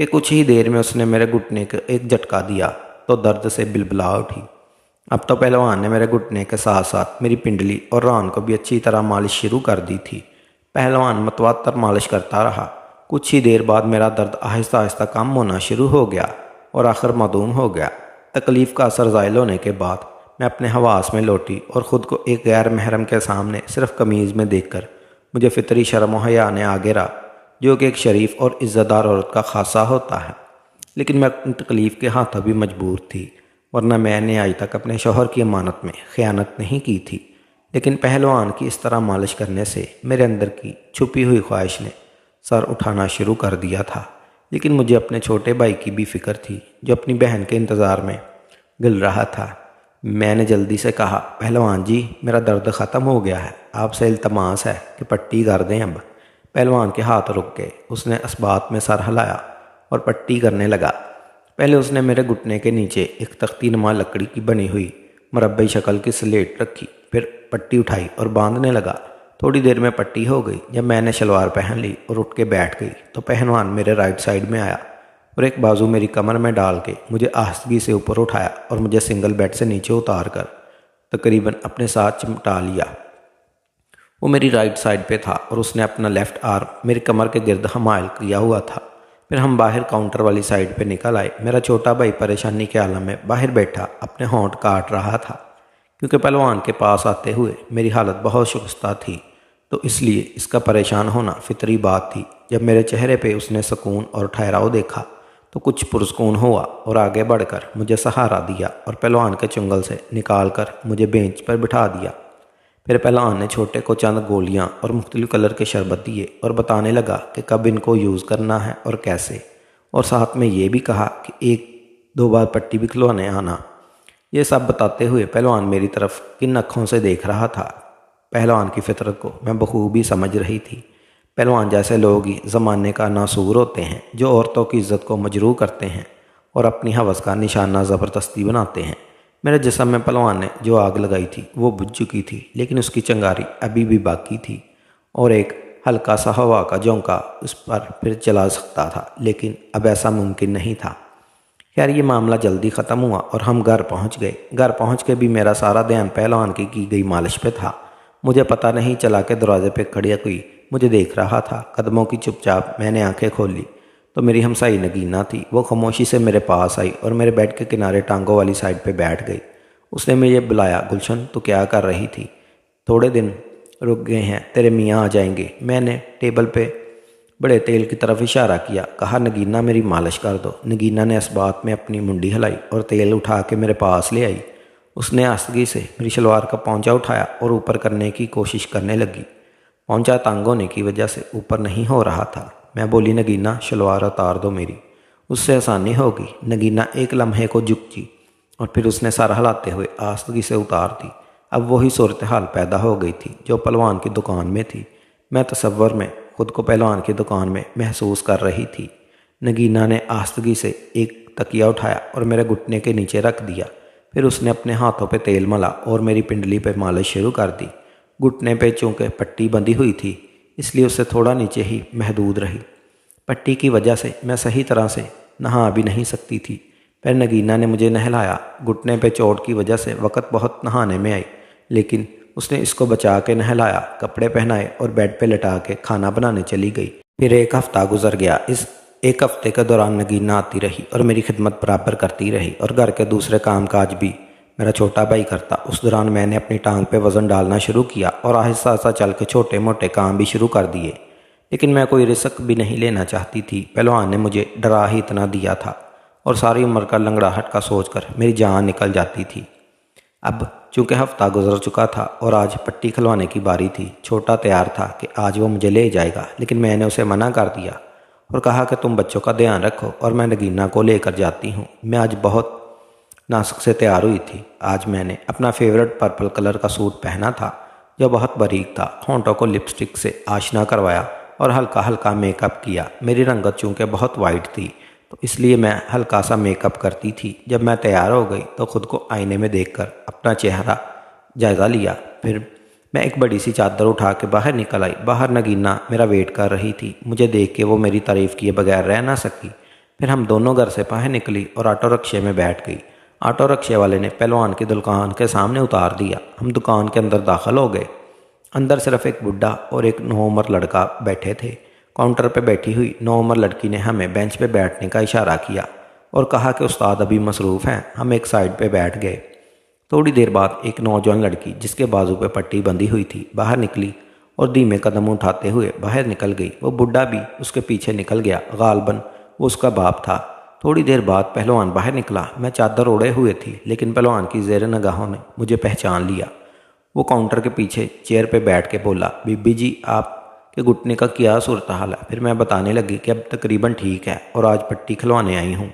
کہ کچھ ہی دیر میں اس نے میرے گھٹنے کو ایک جھٹکا دیا تو درد سے بلبلا اٹھی۔ اب تو پہلوان نے میرے گھٹنے کے ساتھ ساتھ میری پنڈلی اور ران کو بھی اچھی طرح مالش شروع کر دی تھی۔ پہلوان متواتر مالش کرتا رہا۔ کچھ ہی دیر بعد میرا درد آہستہ آہستہ کم ہونا شروع ہو گیا اور آخر معدوم ہو گیا۔ تکلیف کا اثر زائل ہونے کے بعد میں اپنے حواس میں لوٹی اور خود کو ایک غیر محرم کے سامنے صرف قمیض میں دیکھ کر مجھے فطری شرم و حیا نے آگے رہا، جو کہ ایک شریف اور عزت دار عورت کا خاصہ ہوتا ہے۔ لیکن میں اپنی تکلیف کے ہاتھوں بھی مجبور تھی، ورنہ میں نے آج تک اپنے شوہر کی امانت میں خیانت نہیں کی تھی۔ لیکن پہلوان کی اس طرح مالش کرنے سے میرے اندر کی چھپی ہوئی خواہش نے سر اٹھانا شروع کر دیا تھا۔ لیکن مجھے اپنے چھوٹے بھائی کی بھی فکر تھی، جو اپنی بہن کے انتظار میں گل رہا تھا۔ میں نے جلدی سے کہا، پہلوان جی میرا درد ختم ہو گیا ہے، آپ سے التماس ہے کہ پٹی کر دیں اب۔ پہلوان کے ہاتھ رک گئے، اس نے اسبات میں سر ہلایا اور پٹی کرنے لگا۔ پہلے اس نے میرے گھٹنے کے نیچے ایک تختی نما لکڑی کی بنی ہوئی مربع شکل کی سلیٹ رکھی، پھر پٹی اٹھائی اور باندھنے لگا۔ تھوڑی دیر میں پٹی ہو گئی۔ جب میں نے شلوار پہن لی اور اٹھ کے بیٹھ گئی تو پہلوان میرے رائٹ سائڈ میں آیا اور ایک بازو میری کمر میں ڈال کے مجھے آہستگی سے اوپر اٹھایا اور مجھے سنگل بیڈ سے نیچے اتار کر تقریباً اپنے ساتھ چمٹا لیا۔ وہ میری رائٹ سائڈ پہ تھا اور اس نے اپنا لیفٹ آرم میری کمر کے گرد حمائل کیا ہوا تھا۔ پھر ہم باہر کاؤنٹر والی سائڈ پہ نکل آئے۔ میرا چھوٹا بھائی پریشانی کے عالم میں باہر بیٹھا اپنے ہونٹ کاٹ رہا تھا، کیونکہ پہلوان کے پاس آتے ہوئے میری حالت بہت شکستہ تھی، تو اس لیے اس کا پریشان ہونا فطری بات تھی۔ جب میرے چہرے پہ اس نے سکون اور ٹھہراؤ دیکھا تو کچھ پرسکون ہوا اور آگے بڑھ کر مجھے سہارا دیا اور پہلوان کے چنگل سے نکال کر مجھے بینچ پر بٹھا دیا۔ پھر پہلوان نے چھوٹے کو چند گولیاں اور مختلف کلر کے شربت دیے اور بتانے لگا کہ کب ان کو یوز کرنا ہے اور کیسے، اور ساتھ میں یہ بھی کہا کہ 1-2 بار پٹی بھی کھلوانے آنا۔ یہ سب بتاتے ہوئے پہلوان میری طرف کن آنکھوں سے دیکھ رہا تھا۔ پہلوان کی فطرت کو میں بخوبی سمجھ رہی تھی۔ پہلوان جیسے لوگ ہی زمانے کا ناسور ہوتے ہیں، جو عورتوں کی عزت کو مجروح کرتے ہیں اور اپنی ہوس کا نشانہ زبردستی بناتے ہیں۔ میرے جسم میں پہلوان نے جو آگ لگائی تھی وہ بجھ چکی تھی، لیکن اس کی چنگاری ابھی بھی باقی تھی اور ایک ہلکا سا ہوا کا جھونکا اس پر پھر چلا سکتا تھا، لیکن اب ایسا ممکن نہیں تھا۔ خیر یہ معاملہ جلدی ختم ہوا اور ہم گھر پہنچ گئے۔ گھر پہنچ کے بھی میرا سارا دھیان پہلوان کی گئی مالش پہ تھا۔ مجھے پتہ نہیں چلا کہ دروازے پہ کھڑی کوئی مجھے دیکھ رہا تھا۔ قدموں کی چپ چاپ میں نے آنکھیں کھولی تو میری ہمسائی نگینہ تھی۔ وہ خاموشی سے میرے پاس آئی اور میرے بیڈ کے کنارے ٹانگوں والی سائڈ پہ بیٹھ گئی۔ اس نے مجھے بلایا، گلشن تو کیا کر رہی تھی؟ تھوڑے دن رک گئے ہیں، تیرے میاں آ جائیں گے۔ میں نے ٹیبل پہ بڑے تیل کی طرف اشارہ کیا، کہا نگینہ میری مالش کر دو۔ نگینہ نے اس بات میں اپنی منڈی ہلائی اور تیل اٹھا کے میرے پاس لے آئی۔ اس نے آہستگی سے میری شلوار کا پونچا اٹھایا اور اوپر کرنے کی کوشش کرنے لگی۔ پونچا تنگ ہونے کی وجہ سے اوپر نہیں ہو رہا تھا۔ میں بولی، نگینہ شلوار اتار دو میری، اس سے آسانی ہوگی۔ نگینہ ایک لمحے کو جھکی اور پھر اس نے سر ہلاتے ہوئے آہستگی سے اتار دی۔ اب وہی صورتحال پیدا ہو گئی تھی جو پہلوان کی دکان میں تھی۔ میں تصور میں خود کو پہلوان کی دکان میں محسوس کر رہی تھی۔ نگینہ نے آہستگی سے ایک تکیہ اٹھایا اور میرے گھٹنے کے نیچے رکھ دیا۔ پھر اس نے اپنے ہاتھوں پہ تیل ملا اور میری پنڈلی پہ مالش شروع کر دی۔ گھٹنے پہ چونکہ پٹی بندھی ہوئی تھی اس لیے اس سے تھوڑا نیچے ہی محدود رہی۔ پٹی کی وجہ سے میں صحیح طرح سے نہا بھی نہیں سکتی تھی۔ پھر نگینہ نے مجھے نہلایا۔ گھٹنے پہ چوٹ کی وجہ سے وقت بہت نہانے میں آئی، لیکن اس نے اس کو بچا کے نہلایا، کپڑے پہنائے اور بیڈ پہ لٹا کے کھانا بنانے چلی گئی۔ پھر ایک ہفتہ گزر گیا۔ اس ایک ہفتے کے دوران نگینہ آتی رہی اور میری خدمت برابر کرتی رہی اور گھر کے دوسرے کام کاج بھی میرا چھوٹا بھائی کرتا۔ اس دوران میں نے اپنی ٹانگ پہ وزن ڈالنا شروع کیا اور آہستہ آہستہ چل کے چھوٹے موٹے کام بھی شروع کر دیے، لیکن میں کوئی رسک بھی نہیں لینا چاہتی تھی۔ پہلوان نے مجھے ڈرا ہی اتنا دیا تھا اور ساری عمر کا لنگڑاہٹ کا سوچ کر میری جان نکل جاتی تھی۔ اب چونکہ ہفتہ گزر چکا تھا اور آج پٹی کھلوانے کی باری تھی، چھوٹا تیار تھا کہ آج وہ مجھے لے جائے گا، لیکن میں نے اسے منع کر دیا اور کہا کہ تم بچوں کا دھیان رکھو اور میں نگینہ کو لے کر جاتی ہوں۔ میں آج بہت نازک سے تیار ہوئی تھی۔ آج میں نے اپنا فیورٹ پرپل کلر کا سوٹ پہنا تھا جو بہت باریک تھا۔ ہونٹوں کو لپسٹک سے آشنا کروایا اور ہلکا ہلکا میک اپ کیا۔ میری رنگت چونکہ بہت وائٹ تھی تو اس لیے میں ہلکا سا میک اپ کرتی تھی۔ جب میں تیار ہو گئی تو خود کو آئینے میں دیکھ کر اپنا چہرہ جائزہ لیا۔ پھر میں ایک بڑی سی چادر اٹھا کے باہر نکل آئی۔ باہر نگینہ میرا ویٹ کر رہی تھی۔ مجھے دیکھ کے وہ میری تعریف کیے بغیر رہ نہ سکی۔ پھر ہم دونوں گھر سے باہر نکلی اور آٹو رکشے میں بیٹھ گئی۔ آٹو رکشے والے نے پہلوان کی دکان کے سامنے اتار دیا۔ ہم دکان کے اندر داخل ہو گئے۔ اندر صرف ایک بڈھا اور ایک نوعمر لڑکا بیٹھے تھے۔ کاؤنٹر پہ بیٹھی ہوئی نوعمر لڑکی نے ہمیں بینچ پہ بیٹھنے کا اشارہ کیا اور کہا کہ استاد ابھی مصروف ہیں۔ ہم ایک سائڈ پہ بیٹھ گئے۔ تھوڑی دیر بعد ایک نوجوان لڑکی جس کے بازو پہ پٹی بندھی ہوئی تھی باہر نکلی اور دھیمے قدم اٹھاتے ہوئے باہر نکل گئی۔ وہ بڈھا بھی اس کے پیچھے نکل گیا۔ غالباً وہ اس کا باپ تھا۔ تھوڑی دیر بعد پہلوان باہر نکلا۔ میں چادر اوڑے ہوئے تھی لیکن پہلوان کی زیر نگاہوں نے مجھے پہچان لیا۔ وہ کاؤنٹر کے پیچھے چیئر پہ بیٹھ کے بولا، بی بی جی آپ کے گھٹنے کا کیا صورتحال ہے؟ پھر میں بتانے لگی کہ اب تقریباً ٹھیک ہے اور آج پٹی کھلوانے آئی ہوں۔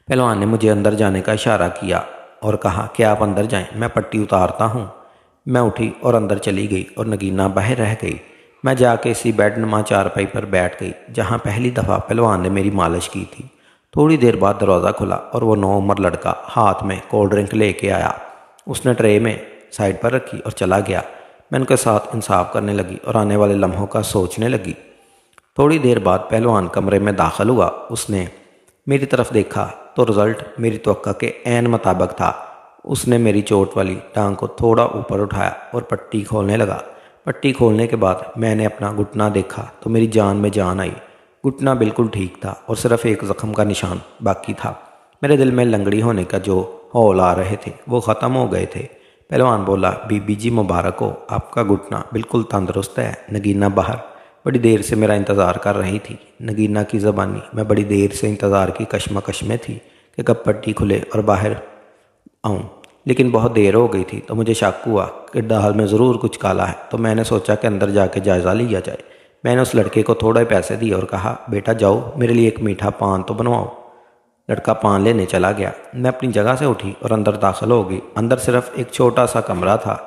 پہلوان نے مجھے اندر جانے کا اشارہ کیا اور کہا کہ آپ اندر جائیں، میں پٹی اتارتا ہوں۔ میں اٹھی اور اندر چلی گئی اور نگینہ باہر رہ گئی۔ میں جا کے اسی بیڈ نما چارپائی پر بیٹھ گئی جہاں پہلی دفعہ پہلوان نے میری مالش کی تھی۔ تھوڑی دیر بعد دروازہ کھلا اور وہ نوعمر لڑکا ہاتھ میں کولڈ ڈرنک لے کے آیا۔ اس نے ٹرے میں سائڈ پر رکھی اور چلا گیا۔ میں ان کے ساتھ انصاف کرنے لگی اور آنے والے لمحوں کا سوچنے لگی۔ تھوڑی دیر بعد پہلوان کمرے میں داخل ہوا۔ اس نے میری طرف دیکھا تو رزلٹ میری توقع کے عین مطابق تھا۔ اس نے میری چوٹ والی ٹانگ کو تھوڑا اوپر اٹھایا اور پٹی کھولنے لگا۔ پٹی کھولنے کے بعد میں نے اپنا گھٹنا دیکھا تو میری جان میں جان آئی۔ گھٹنا بالکل ٹھیک تھا اور صرف ایک زخم کا نشان باقی تھا۔ میرے دل میں لنگڑی ہونے کا جو ہول آ رہے تھے وہ ختم ہو گئے تھے۔ پہلوان بولا، بی بی جی مبارک ہو، آپ کا گھٹنا بالکل تندرست ہے۔ نگینہ باہر بڑی دیر سے میرا انتظار کر رہی تھی۔ نگینہ کی زبانی میں بڑی دیر سے انتظار کی کشمکش میں تھی کہ کب پٹی کھلے اور باہر آؤں، لیکن بہت دیر ہو گئی تھی تو مجھے شک ہوا کہ دال میں ضرور کچھ کالا ہے، تو میں نے سوچا کہ اندر جا کے جائزہ لیا جائے۔ میں نے اس لڑکے کو تھوڑے پیسے دیے اور کہا، بیٹا جاؤ میرے لیے ایک میٹھا پان تو بنواؤ۔ لڑکا پان لینے چلا گیا۔ میں اپنی جگہ سے اٹھی اور اندر داخل ہو گئی۔ اندر صرف ایک چھوٹا سا کمرہ تھا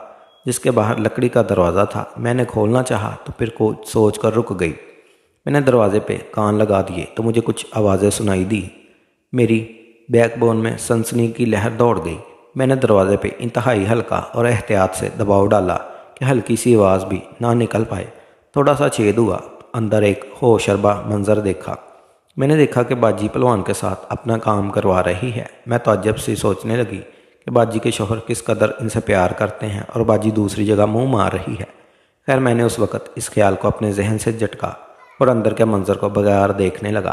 جس کے باہر لکڑی کا دروازہ تھا۔ میں نے کھولنا چاہا تو پھر کچھ سوچ کر رک گئی۔ میں نے دروازے پہ کان لگا دیے تو مجھے کچھ آوازیں سنائی دی۔ میری بیک بون میں سنسنی کی لہر دوڑ گئی۔ میں نے دروازے پہ انتہائی ہلکا اور احتیاط سے دباؤ ڈالا کہ ہلکی سی آواز بھی نہ نکل پائے۔ تھوڑا سا چھید ہوا۔ اندر ایک ہوشربا منظر دیکھا۔ میں نے دیکھا کہ باجی پہلوان کے ساتھ اپنا کام کروا رہی ہے۔ میں تعجب سے سوچنے لگی کہ باجی کے شوہر کس قدر ان سے پیار کرتے ہیں اور باجی دوسری جگہ منہ مار رہی ہے۔ خیر میں نے اس وقت اس خیال کو اپنے ذہن سے جھٹکا اور اندر کے منظر کو بغیر دیکھنے لگا۔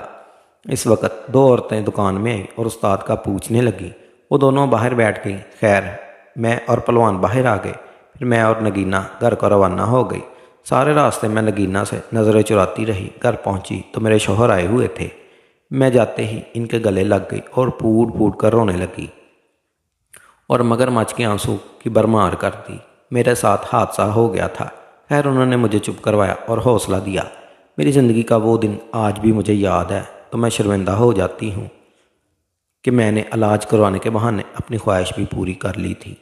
اس وقت دو عورتیں دکان میں آئیں اور استاد کا پوچھنے لگی۔ وہ دونوں باہر بیٹھ گئیں۔ خیر میں اور پہلوان باہر آ گئے۔ پھر میں اور نگینہ گھر کو روانہ ہو گئی۔ سارے راستے میں نگینہ سے نظریں چراتی رہی۔ گھر پہنچی تو میرے شوہر آئے ہوئے تھے۔ میں جاتے ہی ان کے گلے لگ گئی اور پھوٹ پھوٹ کر رونے لگی اور مگرمچھ کے آنسو کی برمار کر دی۔ میرے ساتھ حادثہ ہو گیا تھا۔ خیر انہوں نے مجھے چپ کروایا اور حوصلہ دیا۔ میری زندگی کا وہ دن آج بھی مجھے یاد ہے تو میں شرمندہ ہو جاتی ہوں کہ میں نے علاج کروانے کے بہانے اپنی خواہش بھی پوری کر لی تھی۔